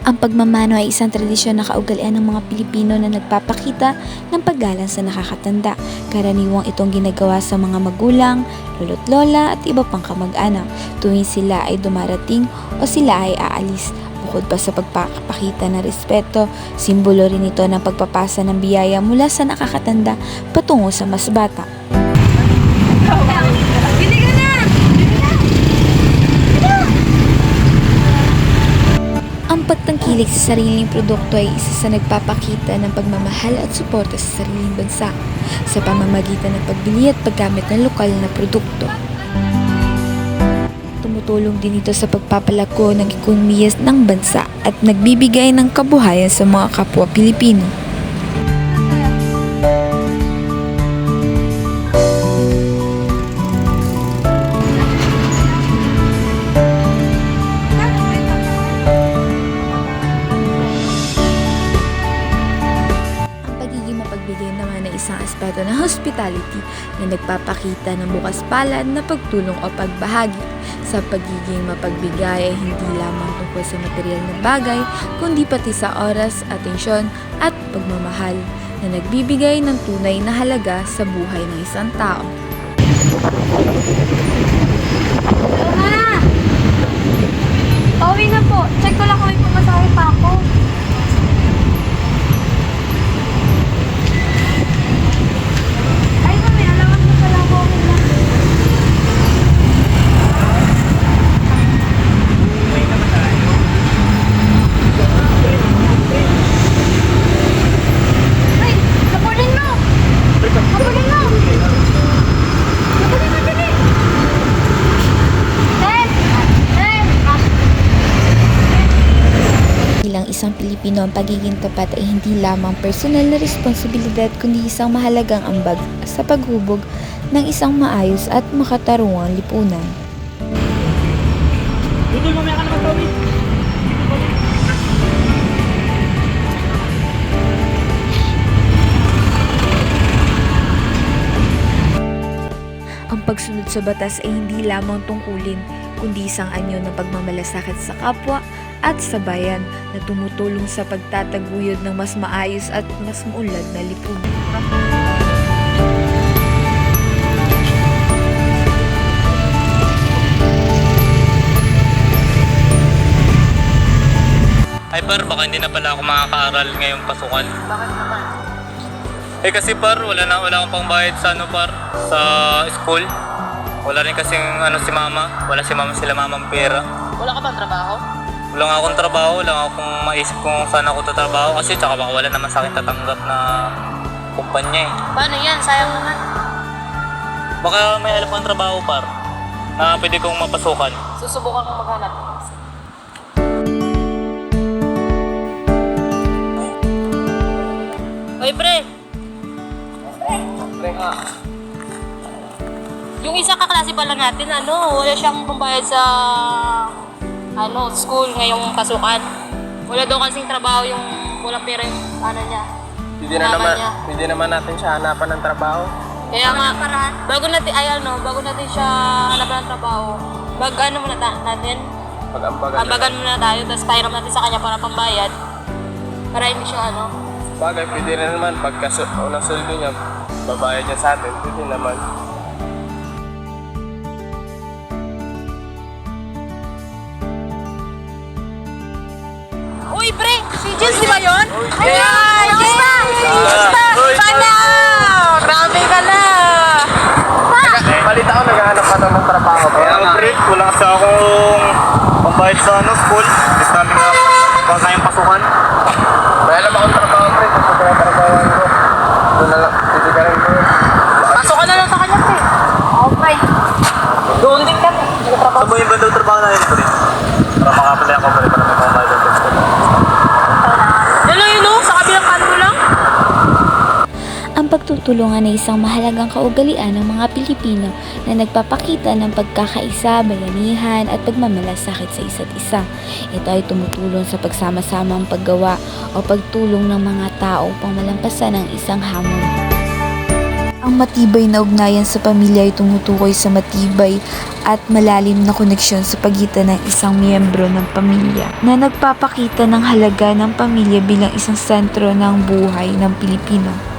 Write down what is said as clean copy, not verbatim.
Ang pagmamano ay isang tradisyon na kaugalian ng mga Pilipino na nagpapakita ng paggalang sa nakakatanda. Karaniwang itong ginagawa sa mga magulang, lolo't lola at iba pang kamag-anak tuwing sila ay dumarating o sila ay aalis. Bukod pa sa pagpapakita ng respeto, simbolo rin ito ng pagpapasa ng biyaya mula sa nakakatanda patungo sa mas bata. Ang pagtangkilik sa sariling produkto ay isa sa nagpapakita ng pagmamahal at suporta sa sariling bansa sa pamamagitan ng pagbili at paggamit ng lokal na produkto. Tumutulong din ito sa pagpapalago ng ekonomiya ng bansa at nagbibigay ng kabuhayan sa mga kapwa Pilipino. Mapagbigay naman ng isang aspeto ng hospitality na nagpapakita ng bukas palad na pagtulong o pagbahagi. Sa pagiging mapagbigay ay hindi lamang tungkol sa material na bagay, kundi pati sa oras, atensyon at pagmamahal na nagbibigay ng tunay na halaga sa buhay ng isang tao. Pauwi na po. Check ko lang kung may pumasahe pa ako. Ay, mami, alawan mo pala ako. Ay, kapulin mo! Kapulin mo! Kapulin mo, dali! Bilang isang Pilipino, ang pagiging tapat ay hindi lamang personal na responsibilidad kundi isang mahalagang ambag sa paghubog ng isang maayos at makatarungang lipunan. Dudol, mamaya ka naman, Tommy. Ang pagsunod sa batas ay hindi lamang tungkulin, kundi isang anyo ng pagmamalasakit sa kapwa at sa bayan na tumutulong sa pagtataguyod ng mas maayos at mas maunlad na lipunan. Ay par, baka hindi na pala ako makakaaral ngayong pasukan. Bakit naman? Eh kasi par, wala akong pangbayad sa sa school. Wala rin kasing si mama. Wala si mama sila mamang pera. Wala ka bang trabaho? Wala nga akong trabaho, wala nga akong maisip kung saan ako tatrabaho kasi tsaka baka wala naman sa akin tatanggap na kumpanya eh. Paano yan? Sayang naman. Baka may alam kang trabaho par na pwede kong mapasukan. Susubukan kong maghanap. Hoy pre! Pre nga. Yung isang kaklase pala natin, wala siyang pambayad sa school ngayong pasukan. Wala daw kasing trabaho yung walang pera yung niya. Hindi naman natin siya hanapan ng trabaho. Kaya nga, bago natin siya hanapan ng trabaho, muna natin. Ambagan muna tayo, tapos pairam natin sa kanya para pambayad. Para hindi siya Bagay, pwede rin naman pagka unang sweldo niya, babayad niya sa atin, pwede naman. Uy, pre! Si Jess, di ba yun? Ayan! Kamusta? Sana! Marami ka na! Balita ko, naghahanap pa ng trabaho. Kaya nga, pre, wala kasi akong pambayad sa school. Gusto namin na kayang pasukan. May alam akong trabaho, pre. Gusto ko na trabahoan ko. Doon na lang, hindi ka rin ko. Pasok ka na lang sa kanya, pre. Okay. Doon din kami. Saan mo yung banda yung trabaho natin, pre? Para makapalaya ko, pre, para may pambayad ng school. Sa kabilang kanto lang. Ang pagtutulungan ay isang mahalagang kaugalian ng mga Pilipino na nagpapakita ng pagkakaisa, bayanihan at pagmamalasakit sa isa't isa. Ito ay tumutulong sa pagsama-samang paggawa o pagtulong ng mga tao upang malampasan ang isang hamon. Ang matibay na ugnayan sa pamilya ay tumutukoy sa matibay at malalim na koneksyon sa pagitan ng isang miyembro ng pamilya na nagpapakita ng halaga ng pamilya bilang isang sentro ng buhay ng Pilipino.